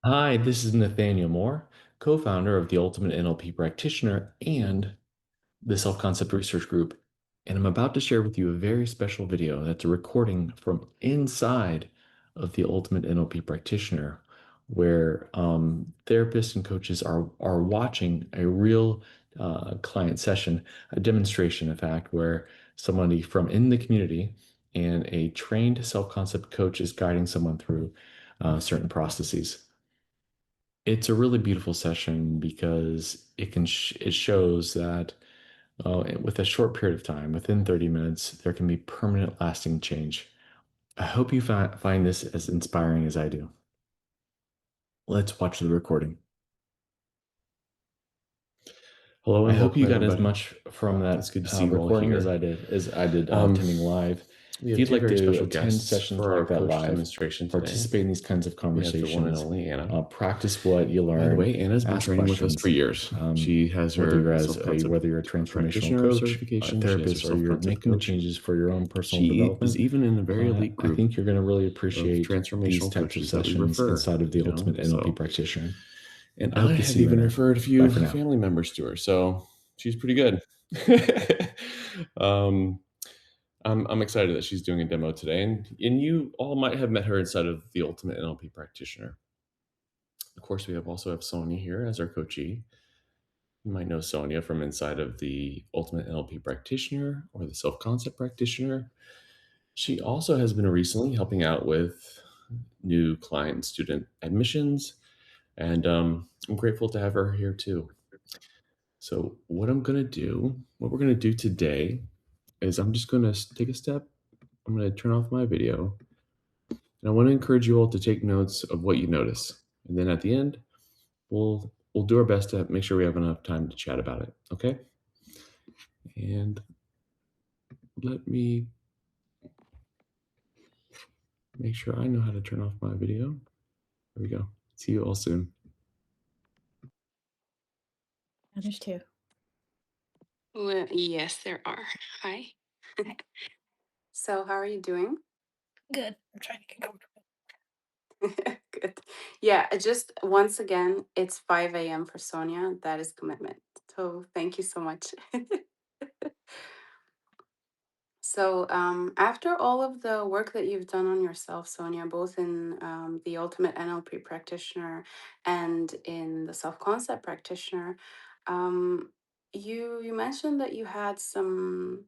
Hi, this is Nathaniel Moore, co-founder of the Ultimate NLP Practitioner and the Self-Concept Research Group. And I'm about to share with you a very special video that's a recording from inside of the Ultimate NLP Practitioner, where therapists and coaches are watching a real client session, a demonstration, in fact, where somebody from in the community and a trained self-concept coach is guiding someone through certain processes. It's a really beautiful session because it shows that with a short period of time, within 30 minutes, there can be permanent, lasting change. I hope you find this as inspiring as I do. Let's watch the recording. Hello I and hope welcome, you got as everybody. much from It's that good to see you all recording here. as I did Um, attending live. we If have you'd two like very to special attend guests sessions for our like that coach live, demonstration today. participate in these kinds of We have the one and conversations, only Anna. practice what you By the learn, way, Anna's been ask training with us for questions. years. She has Whether you're her as self-concept whether you're a transformational practitioner coach, a certification. She has her therapist, or you're self-concept making the coach. changes for your own personal She is development, even in a very elite I group think you're going to really of appreciate these transformational types of coaches that we sessions refer, inside of the Ultimate NLP So, Practitioner. and I I hope to have see you in even there. referred a Bye few for now. family members to her. So she's pretty good. um, I'm excited that she's doing a demo today, and you all might have met her inside of the Ultimate NLP Practitioner. Of course, also have Sonia here as our coachee. You might know Sonia from inside of the Ultimate NLP Practitioner or the Self Concept Practitioner. She also has been recently helping out with new client and student admissions, and I'm grateful to have her here too. So, what we're gonna do today is I'm just gonna take a step. I'm gonna turn off my video. And I want to encourage you all to take notes of what you notice. And then at the end, we'll do our best to make sure we have enough time to chat about it. Okay? And let me make sure I know how to turn off my video. There we go. See you all soon. There's two. Well, yes, there are. Hi. Hi. So, how are you doing? Good. I'm trying to get comfortable. Good. Yeah, just once again, it's 5 a.m. for Sonia. That is commitment. So, thank you so much. So, after all of the work that you've done on yourself, Sonia, both in the Ultimate NLP Practitioner and in the Self Concept Practitioner, um, you mentioned that you had some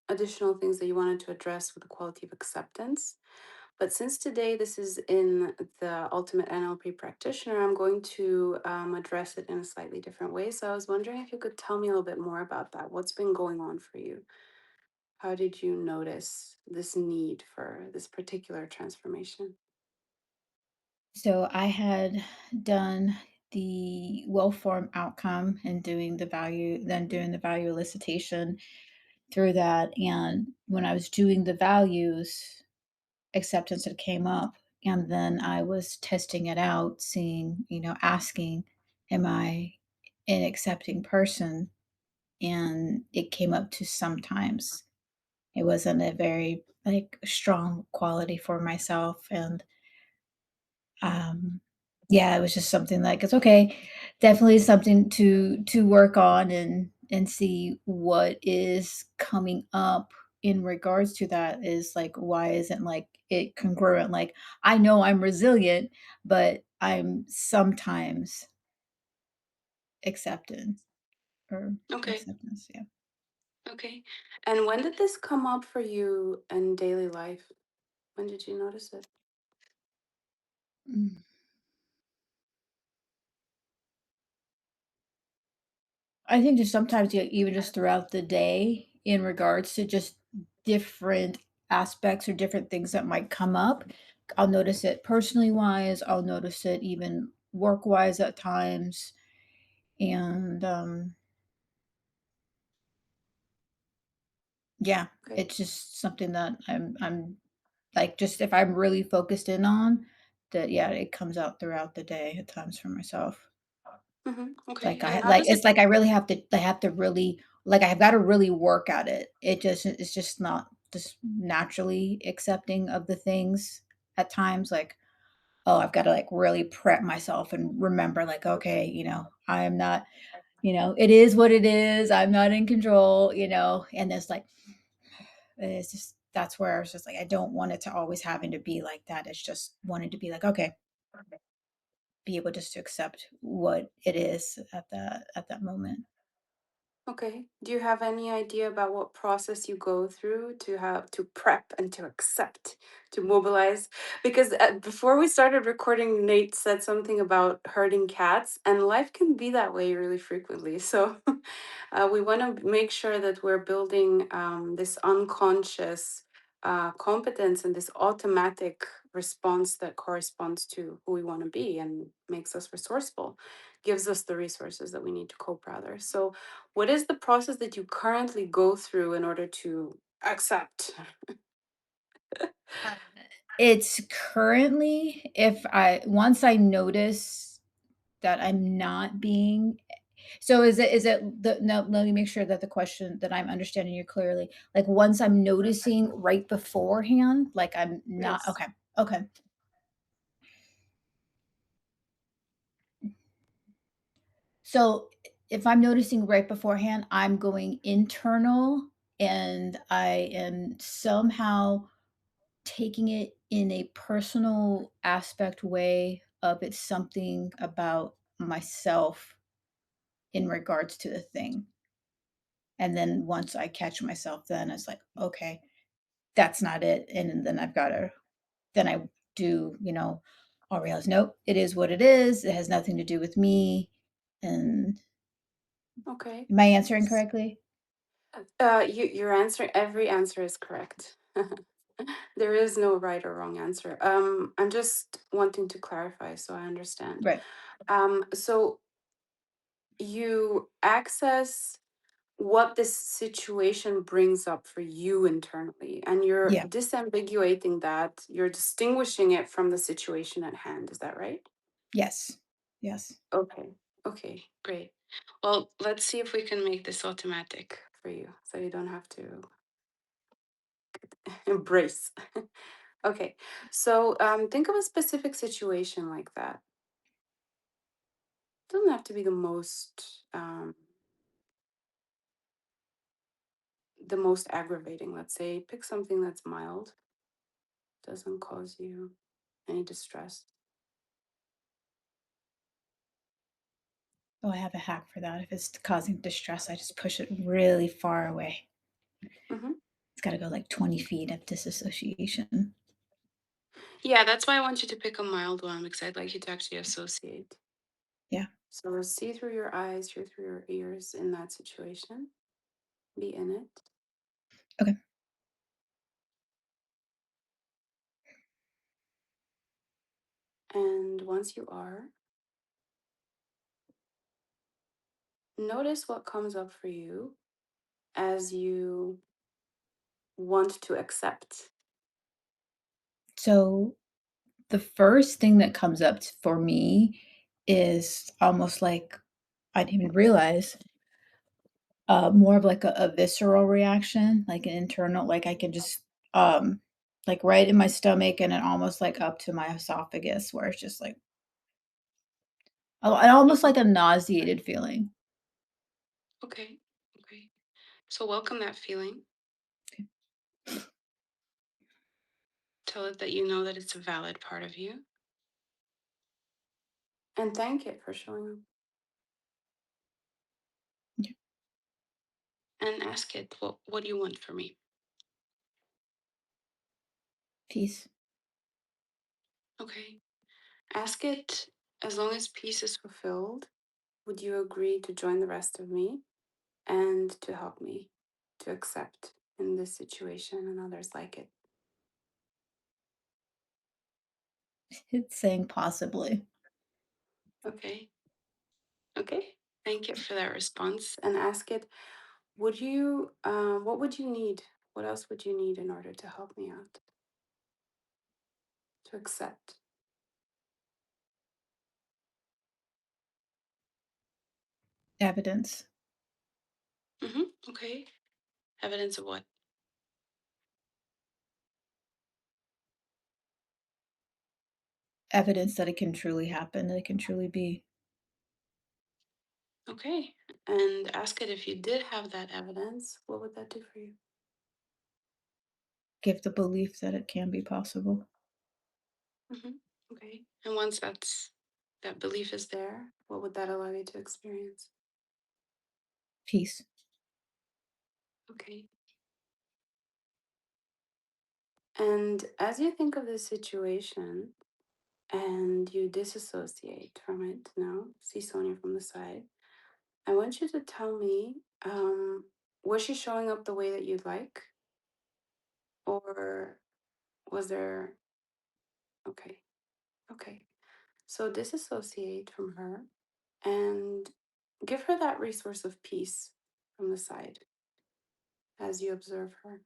additional things that you wanted to address with the quality of acceptance. But since today this is in the Ultimate NLP Practitioner, I'm going to address it in a slightly different way. So I was wondering if you could tell me a little bit more about that. What's been going on for you? How did you notice this need for this particular transformation? So I had done the well-formed outcome and doing the value elicitation through that. And when I was doing the values, acceptance had came up. And then I was testing it out, seeing, asking, am I an accepting person? And it came up to sometimes. It wasn't a very strong quality for myself. And um yeah, it was just something like it's okay. Definitely something to work on and see what is coming up in regards to that is like why isn't like it congruent? Like I know I'm resilient, but I'm sometimes accepted or Okay, acceptance, yeah. okay. And when did this come up for you in daily life? When did you notice it? Mm. I think just sometimes, yeah, even just throughout the day in regards to just different aspects or different things that might come up. I'll notice it personally wise, I'll notice it even work wise at times. And yeah, Okay. it's just something that I'm like just if I'm really focused in on that, yeah, it comes out throughout the day at times for myself. Okay. Like And I how like does it? it's like I have to really like I've got to really work at it. It's just not just naturally accepting of the things at times. Like oh, I've got to like really prep myself and remember, like, okay, I am not, it is what it is. I'm not in control, and it's like, it's just, that's where it's just like, I don't want it to always having to be like that. It's just wanted to be like, okay, be able just to accept what it is at that moment. Okay. Do you have any idea about what process you go through to have to prep and to accept, to mobilize? Because before we started recording, Nate said something about herding cats, and life can be that way really frequently. So we want to make sure that we're building this unconscious competence and this automatic response that corresponds to who we want to be and makes us resourceful, gives us the resources that we need to cope rather. So what is the process that you currently go through in order to accept? Uh, It's currently, if I once I notice that I'm not being, so is it the, no, let me make sure that the question that I'm understanding you clearly. Like once I'm noticing right beforehand, like I'm not Yes. okay. Okay. So if I'm noticing right beforehand, I'm going internal and I am somehow taking it in a personal aspect way of it's something about myself in regards to the thing. And then once I catch myself, then it's like, okay, that's not it. And then I've got to, then I do, I'll realize, nope, it is what it is. It has nothing to do with me. And Okay. am I answering correctly? Your answer, every answer is correct. There is no right or wrong answer. I'm just wanting to clarify so I understand. Right. So you access what this situation brings up for you internally, and you're Yeah. disambiguating that, you're distinguishing it from the situation at hand. Is that right? Yes. Yes. Okay. Okay, great. Well, let's see if we can make this automatic for you so you don't have to embrace. Okay. So think of a specific situation like that. Doesn't have to be the most aggravating, let's say. Pick something that's mild, doesn't cause you any distress. Oh, I have a hack for that. If it's causing distress, I just push it really far away. Hmm. It's got to go like 20 feet of disassociation. Yeah, that's why I want you to pick a mild one because I'd like you to actually associate. Yeah. So see through your eyes, hear through your ears in that situation. Be in it. Okay. And once you are, notice what comes up for you as you want to accept. So the first thing that comes up for me is almost like I didn't even realize more of like a visceral reaction, like an internal, like I can just, like right in my stomach and then almost like up to my esophagus, where it's just like, almost Mhm. like a nauseated feeling. Okay. Okay. So welcome that feeling. Tell it that you know that it's a valid part of you. And thank it for showing up. Yeah. And ask it, what do you want from me? Peace. Okay. Ask it, as long as peace is fulfilled, would you agree to join the rest of me and to help me to accept in this situation and others like it? It's saying possibly. Okay. Okay. Thank it for that response and ask it, what would you need? What else would you need in order to help me out, to accept? Evidence. Okay. Evidence of what? evidence that it can truly happen, that it can truly be. Okay. And ask it if you did have that evidence, what would that do for you? Give the belief that it can be possible. Hmm. Okay. And once that belief is there, what would that allow you to experience? Peace. Okay. And as you think of this situation and you disassociate from it now, see Sonia from the side, I want you to tell me, was she showing up the way that you'd like? Or was there, okay, okay. So disassociate from her and give her that resource of peace from the side as you observe her.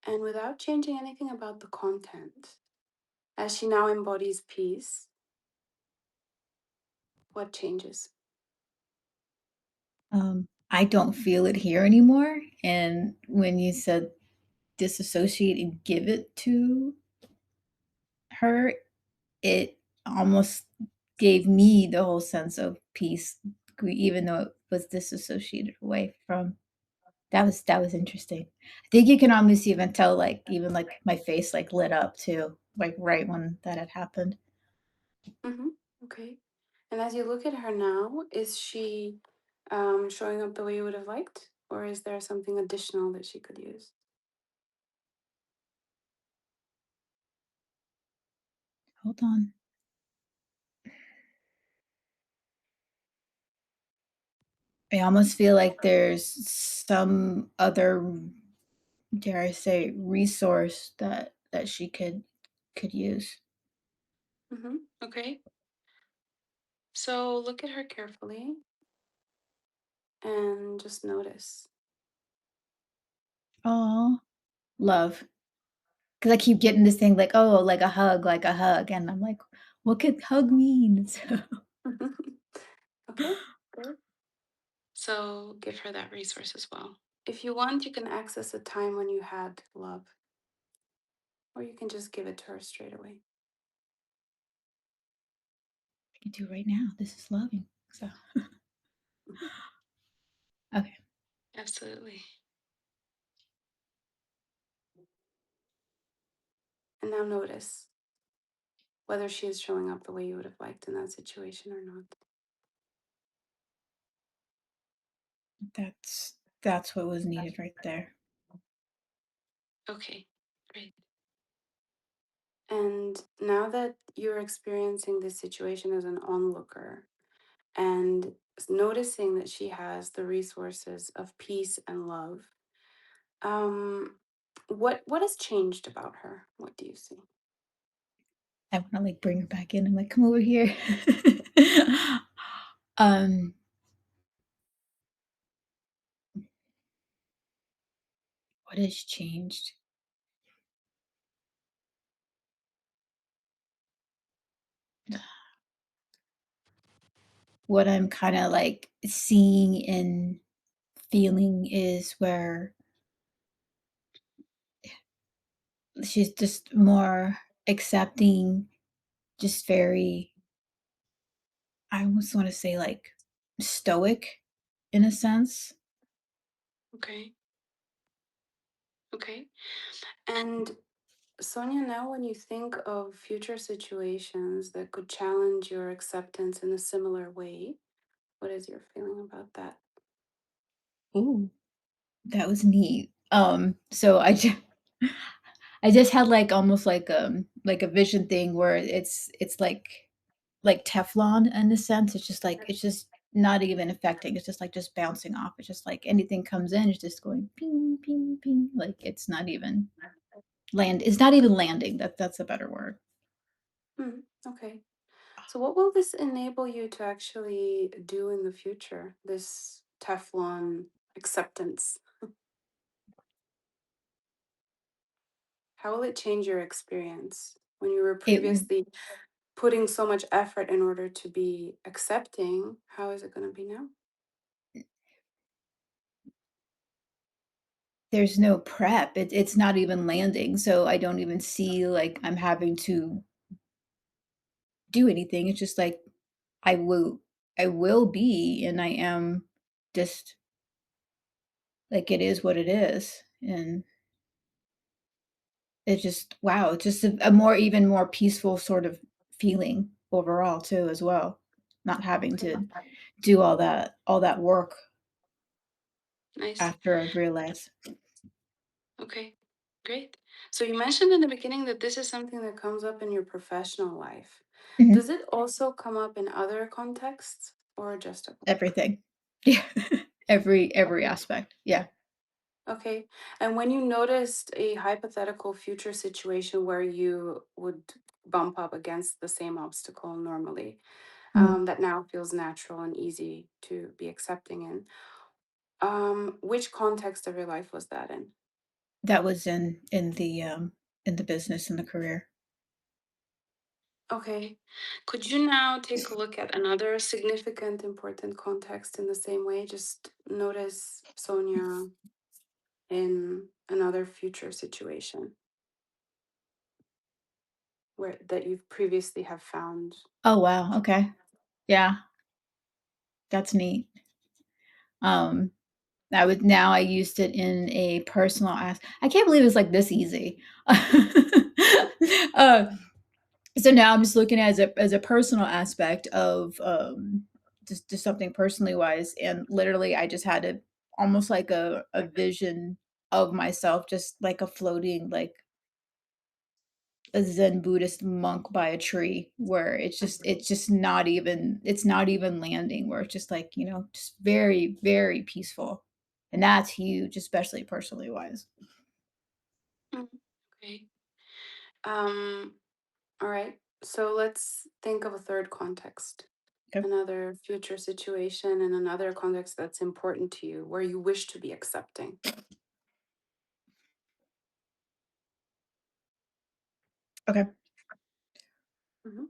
And without changing anything about the content, as she now embodies peace, what changes? I don't feel it here anymore. And when you said disassociate and give it to her, it almost gave me the whole sense of peace, even though it was disassociated away from. That was interesting. I think you can almost even tell, like even like my face like lit up too, like right when that had happened. Mm-hmm. Okay. And as you look at her now, is she showing up the way you would have liked? Or is there something additional that she could use? Hold on. I almost feel like there's some other, dare I say, resource that she could use. Mm-hmm. Okay. So look at her carefully and just notice. Oh, love. Because I keep getting this thing like, oh, like a hug, and I'm like, what could hug mean? Okay, good. So give her that resource as well. If you want, you can access a time when you had love, or you can just give it to her straight away. I can do right now. This is loving. So Mhm. okay. Absolutely. And now notice whether she is showing up the way you would have liked in that situation or not. That's what was needed right there. Okay, great. And now that you're experiencing this situation as an onlooker and noticing that she has the resources of peace and love, um, what has changed about her? What do you see? I want to like bring her back in. I'm like, come over here. um, what has changed? What I'm kind of like seeing and feeling is where she's just more accepting, just very, I almost want to say like stoic in a sense. Okay, okay. And Sonia, now when you think of future situations that could challenge your acceptance in a similar way, what is your feeling about that? Ooh, that was neat. So I just had like almost like a vision thing where it's like Teflon in a sense. It's just not even affecting. It's just like just bouncing off. It's just like anything comes in, it's just going ping, ping, ping. Like it's not even it's not even landing. That's a better word. Hmm, okay. So, what will this enable you to actually do in the future? This Teflon acceptance? How will it change your experience when you were It previously putting so much effort in order to be accepting? How is it going to be now? there's no prep. It's not even landing, so I don't even see like I'm having to do anything. It's just like I will I will be, and I am just like it is what it is. And it just wow, it's just a more even more peaceful sort of feeling overall too as well. Not having Okay. to do all that work Nice. after I've realized. Okay. Great. So you mentioned in the beginning that this is something that comes up in your professional life. Mhm. Does it also come up in other contexts or just at work? Everything. Yeah. Every Okay. aspect. Yeah. Okay. And when you noticed a hypothetical future situation where you would bump up against the same obstacle normally, Mhm. that now feels natural and easy to be accepting in, which context of your life was that in? That was in the business and the career. Okay. Could you now take a look at another significant, important context in the same way? Just notice Sonia in another future situation where that you've previously have found. Oh, wow, okay. Yeah, that's neat. Um, I used it in a personal I can't believe it's, like, this easy. Uh, so now I'm just looking as a personal aspect of, just something personally wise, and literally, I just had almost like a vision of myself, just like a floating, like a Zen Buddhist monk by a tree where it's not even landing, where it's just like, just very, very peaceful. And that's huge, especially personally wise. Mm, okay. Um, all right. So let's think of a third context, Okay. another future situation, and another context that's important to you, where you wish to be accepting. Okay. Mhm.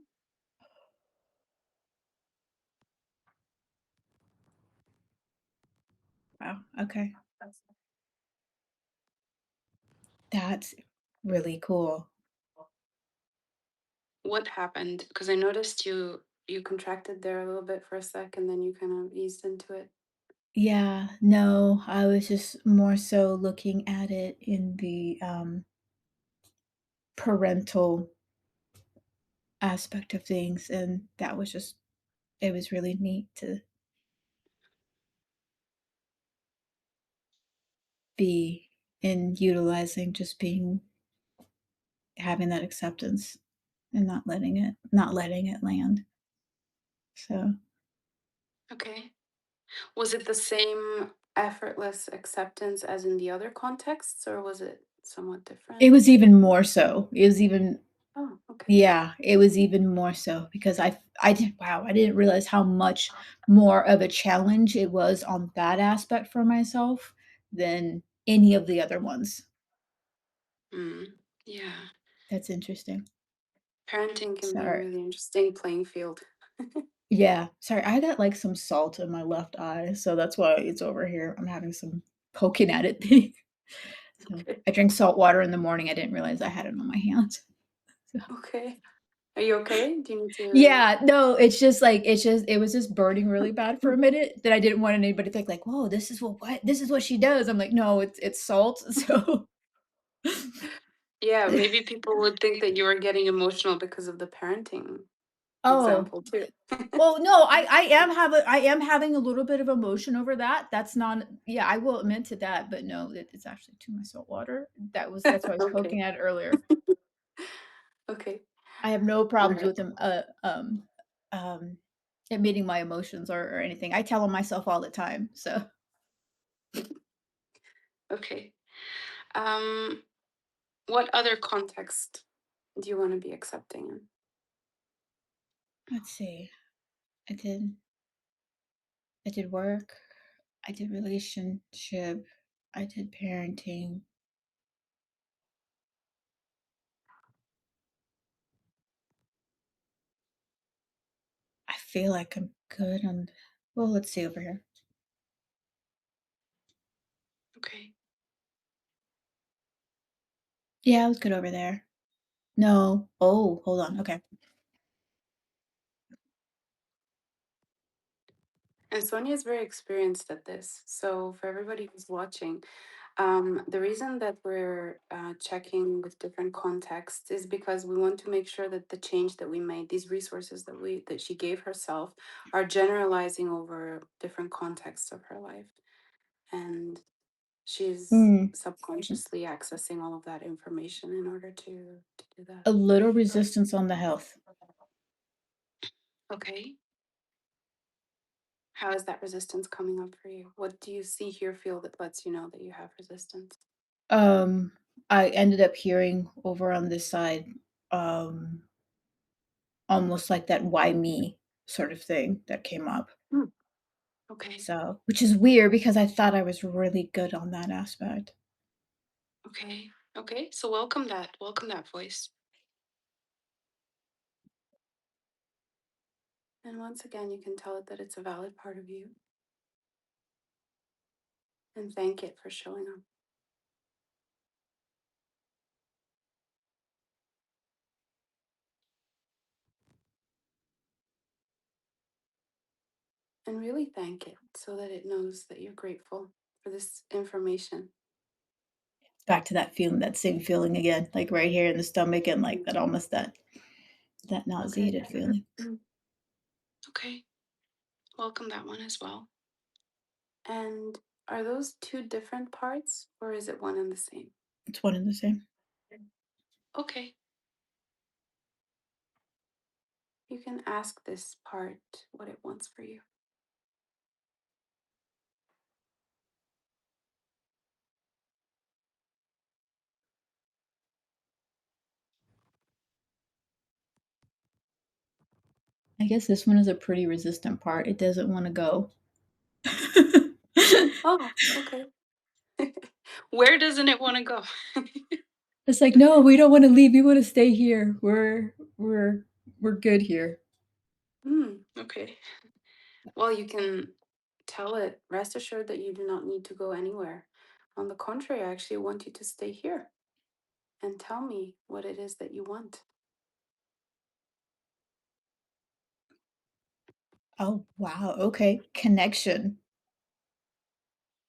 Wow. Okay. That's really cool. What happened? Because I noticed you contracted there a little bit for a sec, and then you kind of eased into it. Yeah, no, I was just more so looking at it in the parental aspect of things. And it was really neat to be in utilizing just being having that acceptance and not letting it land. So, Okay. Was it the same effortless acceptance as in the other contexts, or was it somewhat it different? was even more so. It was even Oh, okay. yeah, it was even more so because I didn't realize how much more of a challenge it was on that aspect for myself than any of the other ones. Mm, yeah. That's interesting. Parenting can be a Sorry. really interesting playing field. Yeah, sorry, I got, like, some salt in my left eye, so that's why it's over here. I'm having some poking at it thing. So, Okay. I drink salt water in the morning, I didn't realize I had it on my hands. So Okay. Are you okay? Do you need to? yeah, no, it was just burning really bad for a minute that I didn't want anybody to think like, "Whoa, this is what she does." I'm like, "No, it's salt." So Yeah, maybe people would think that you were getting emotional because of the parenting Oh, example too. well, no, I am having a little bit of emotion over that. That's not yeah, I will admit to that, but no, it's actually too much salt water. That's why I was Okay. poking at it earlier. Okay. I have no All problems right. with um, admitting my emotions or anything. I tell them myself all the time. So Okay. Um, what other context do you want to be accepting in? let's see. I did I did work. I did relationship. I did parenting. I feel like I'm good on. Well, let's see over here. Okay. Yeah, I was good over there. No. Oh, hold on. Okay. And Sonia is very experienced at this. So, for everybody who's watching, the reason that we're checking with different contexts is because we want to make sure that the change that we made, these resources that she gave herself, are generalizing over different contexts of her life, and she's Mm, subconsciously accessing all of that information in order to do that. a little resistance on the health. Okay. How is that resistance coming up for you? What do you see, hear, feel that lets you know that you have resistance? Um, I ended up hearing over on this side, um, almost like that "why me" sort of thing that came up. Hmm. Okay. So, which is weird because I thought I was really good on that aspect. Okay. Okay. So welcome that. Welcome that voice. And once again, you can tell it that it's a valid part of you and thank it for showing up. And really thank it so that it knows that you're grateful for this information. Back to that feeling, that same feeling again, like right here in the stomach and like that Mhm. almost that Okay. nauseated feeling. Okay. Welcome that one as well. And are those two different parts or is it one and the same? It's one and the same. Okay. You can ask this part what it wants for you. I guess this one is a pretty resistant part. It doesn't want to go. Oh, okay. Where doesn't it want to go? It's like, no, we don't want to leave. We want to stay here. We're good here. Okay. Well, you can tell it, rest assured that you do not need to go anywhere. On the contrary, I actually want you to stay here and tell me what it is that you want. Oh wow. Okay. Connection.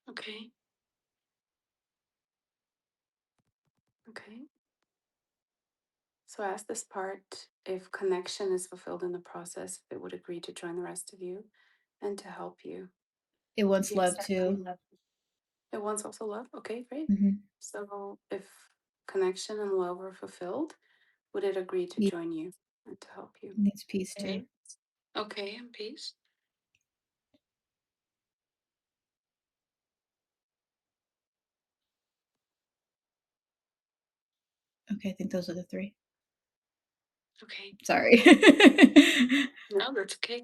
Okay. Okay. So ask this part if connection is fulfilled in the process, if it would agree to join the rest of you and to help you. It wants Yes, love definitely too. love. It wants also love. Okay, great. Hmm. So if connection and love are fulfilled, would it agree to It join you and to help you? needs peace too. Okay. Okay, and peace. Okay, I think those are the three. Okay. Sorry. No, that's okay.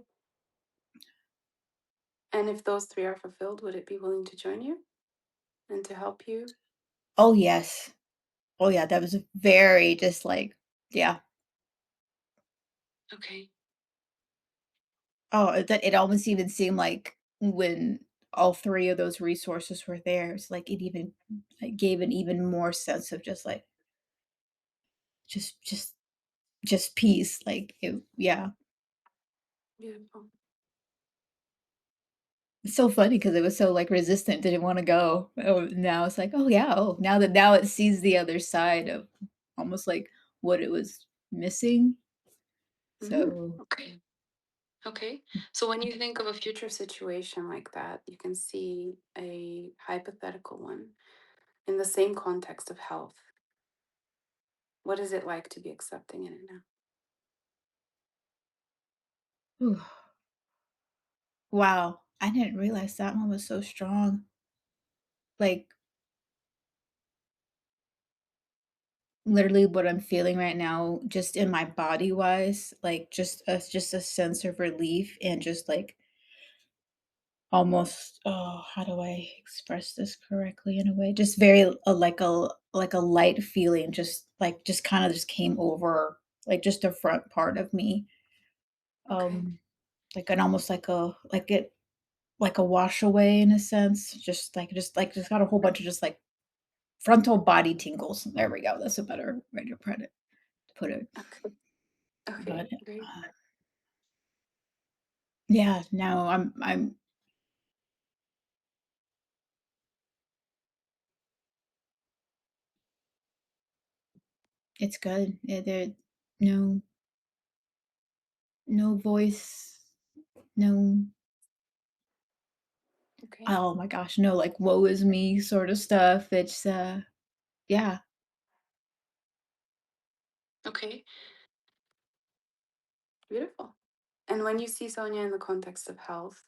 And if those three are fulfilled, would it be willing to join you and to help you? Oh yes. Oh yeah, that was very just like, yeah. Okay. Oh, that it almost even seemed like when all three of those resources were there, it's like it even like gave an even more sense of just like just just just peace. Like it, yeah. Beautiful. It's so funny because it was so like resistant, didn't want to go. Oh, now it's like, oh yeah, oh now it sees the other side of almost like what it was missing. So Okay. Okay. So when you think of a future situation like that, you can see a hypothetical one in the same context of health. What is it like to be accepting in it now? whew, wow, I didn't realize that one was so strong. Like literally what I'm feeling right now, just in my body wise, like just a sense of relief and just like almost oh, how do I express this correctly in a way? Just very like a light feeling, just kind of just came over like just the front part of me. Okay. Like an almost like a wash away in a sense. Just got a whole bunch of just like frontal body tingles. There we go. That's a better way to put it. Okay. Okay. But Great. yeah, no, I'm it's good. There no no voice, no Okay. oh my gosh, no like woe is me sort of stuff. It's yeah. Okay. Beautiful. And when you see Sonia in the context of health,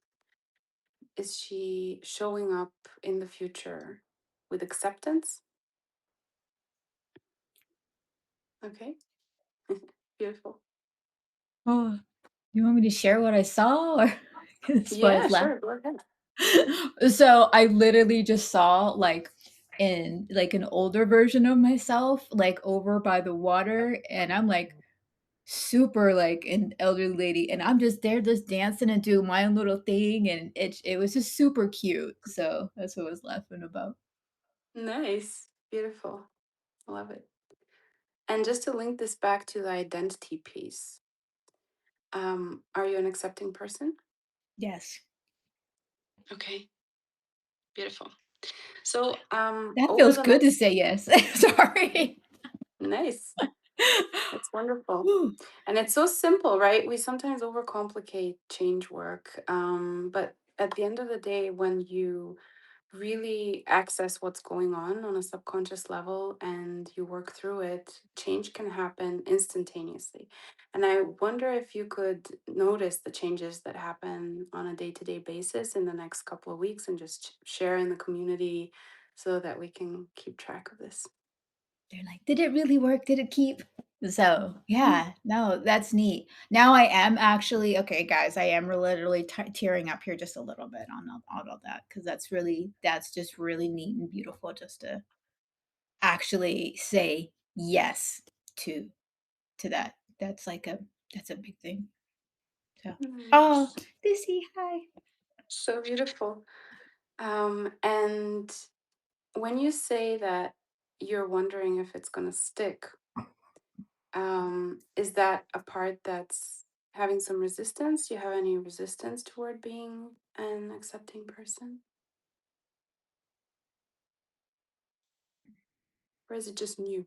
is she showing up in the future with acceptance? Okay. Beautiful. Oh, you want me to share what I saw or this Yeah, was laugh. sure. Go ahead. So I literally just saw like in like an older version of myself, like over by the water, and I'm like super like an elderly lady, and I'm just there just dancing and doing my own little thing, and it was just super cute. So that's what I was laughing about. Nice. Beautiful. Love it. And just to link this back to the identity piece, are you an accepting person? Yes. Okay. Beautiful. So, That over feels the good to next, say yes. Sorry. nice. It's wonderful. Whew. And it's so simple, right? We sometimes overcomplicate change work. But at the end of the day, when you really access what's going on a subconscious level and you work through it, change can happen instantaneously. And I wonder if you could notice the changes that happen on a day-to-day basis in the next couple of weeks and just share in the community so that we can keep track of this. They're like, "Did it really work? Did it keep?" So, yeah, no, that's neat. Now I am actually okay, guys, I am literally tearing up here just a little bit on all of that because that's just really neat and beautiful just to actually say yes to that. That's a big thing. So, oh, Nice. Lucy, hi. So beautiful. And when you say that you're wondering if it's going to stick, is that a part that's having some resistance? Do you have any resistance toward being an accepting person? Or is it just new?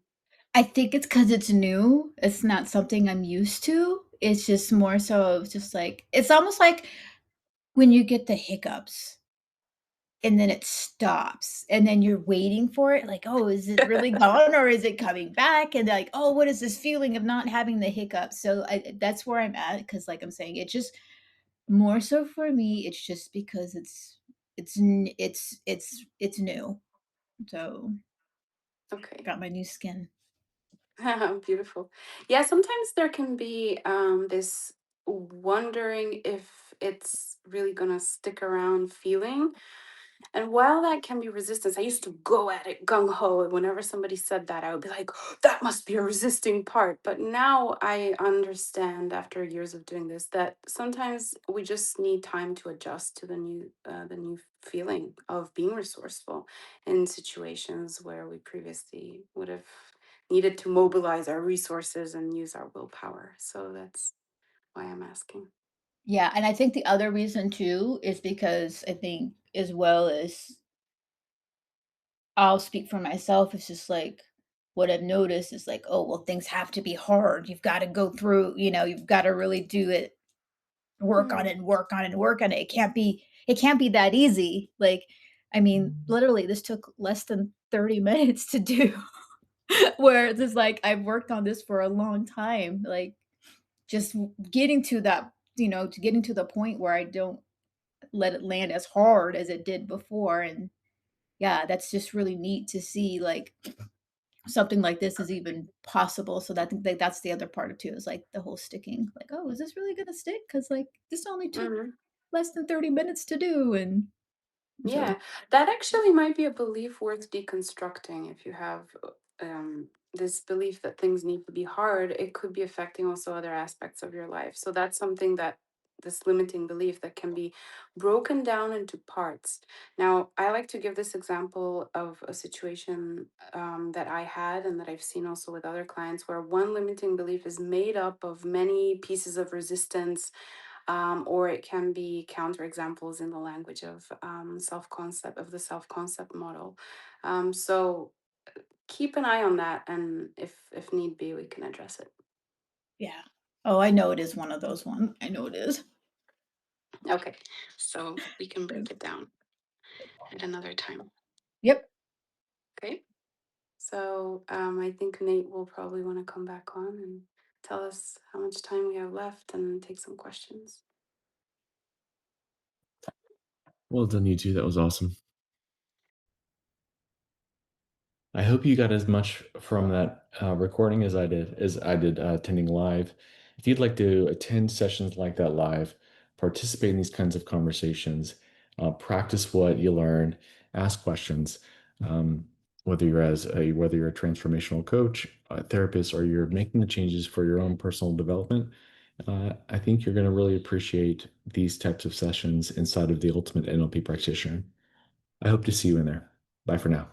I think it's because it's new. It's not something I'm used to. It's just more so of just like it's almost like when you get the hiccups and then it stops and then you're waiting for it like, "Oh, is it really gone or is it coming back?" And like, "Oh, what is this feeling of not having the hiccups?" So that's where I'm at because like I'm saying, it just more so for me, it's just because it's new. So, Okay. got my new skin. Beautiful. Yeah, sometimes there can be this wondering if it's really going to stick around feeling. And while that can be resistance, I used to go at it gung ho. And whenever somebody said that, I would be like, that must be a resisting part. But now I understand after years of doing this that sometimes we just need time to adjust to the new feeling of being resourceful in situations where we previously would have needed to mobilize our resources and use our willpower. So that's why I'm asking. Yeah, and I think the other reason too is because I think as well as I'll speak for myself, it's just like what I've noticed is like, oh, well, things have to be hard. You've got to go through, you've got to really do it, work on Mm, it and work on it and work on it. It can't be that easy. Like, I mean, literally this took less than 30 minutes to do where it's just like I've worked on this for a long time. Like just getting to that, to getting to the point where I don't let it land as hard as it did before. And yeah, that's just really neat to see like something like this is even possible. So that I think that that's the other part of too is like the whole sticking. Like, oh, is this really gonna stick? Because like this only took mhm. less than 30 minutes to do. And so Yeah, that actually might be a belief worth deconstructing. If you have this belief that things need to be hard, it could be affecting also other aspects of your life. So that's something that this limiting belief that can be broken down into parts. Now, I like to give this example of a situation that I had and that I've seen also with other clients, where one limiting belief is made up of many pieces of resistance, or it can be counterexamples in the language of self-concept, of the self-concept model. So keep an eye on that, and if need be, we can address it. Yeah. Oh, I know it is one of those ones. I know it is. Okay, so we can break it down at another time. Yep. Okay, so I think Nate will probably want to come back on and tell us how much time we have left and take some questions. Well done, you two. That was awesome. I hope you got as much from that recording as I did attending live. If you'd like to attend sessions like that live, participate in these kinds of conversations, practice what you learn, ask questions, whether whether you're a transformational coach, a therapist, or you're making the changes for your own personal development, I think you're going to really appreciate these types of sessions inside of the Ultimate NLP Practitioner. I hope to see you in there. Bye for now.